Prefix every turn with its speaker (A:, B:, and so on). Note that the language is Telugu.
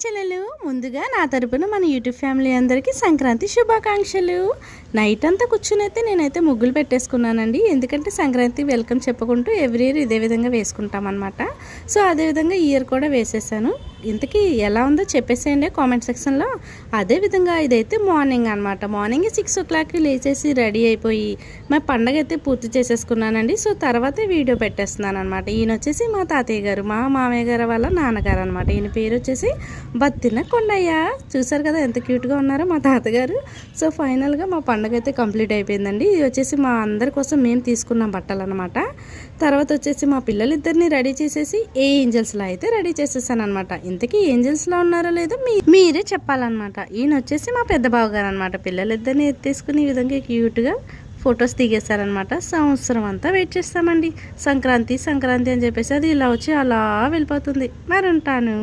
A: చెల్లెలు ముందుగా నా తరపున మన యూట్యూబ్ ఫ్యామిలీ అందరికీ సంక్రాంతి శుభాకాంక్షలు. నైట్ అంతా కూర్చుని అయితే నేనైతే ముగ్గులు పెట్టేసుకున్నానండి. ఎందుకంటే సంక్రాంతి వెల్కమ్ చెప్పుకుంటూ ఎవ్రీ ఇయర్ ఇదే విధంగా వేసుకుంటాం అనమాట. సో అదేవిధంగా ఈ ఇయర్ కూడా వేసేసాను. ఇంతకీ ఎలా ఉందో చెప్పేసేయండి కామెంట్ సెక్షన్లో. అదేవిధంగా ఇదైతే మార్నింగ్ అనమాట. మార్నింగ్ 6 o'clockకి లేచేసి రెడీ అయిపోయి మా పండగ అయితే పూర్తి చేసేసుకున్నానండి. సో తర్వాత వీడియో పెట్టేస్తున్నాను అనమాట. ఈయన వచ్చేసి మా తాతయ్య గారు, మా మామయ్య గారు వాళ్ళ నాన్నగారు అనమాట. ఈయన పేరు వచ్చేసి బత్తిన కొండయ్య. చూసారు కదా ఎంత క్యూట్గా ఉన్నారో మా తాతగారు. సో ఫైనల్గా మా పండుగ అయితే కంప్లీట్ అయిపోయిందండి. ఇది వచ్చేసి మా అందరి కోసం మేము తీసుకున్నాం బట్టలు అనమాట. తర్వాత వచ్చేసి మా పిల్లలిద్దరిని రెడీ చేసేసి ఏంజల్స్లో అయితే రెడీ చేసేసాను అనమాట. ఇంతకీ ఏంజల్స్లో ఉన్నారో లేదో మీరే చెప్పాలన్నమాట. ఈయన వచ్చేసి మా పెద్ద బావగారు అనమాట. పిల్లలిద్దరిని ఎత్తేసుకుని ఈ విధంగా క్యూట్గా ఫొటోస్ దిగేశారనమాట. సంవత్సరం అంతా వెయిట్ చేస్తామండి. సంక్రాంతి సంక్రాంతి అని చెప్పేసి అది ఇలా వచ్చి అలా వెళ్ళిపోతుంది. మరి ఉంటాను.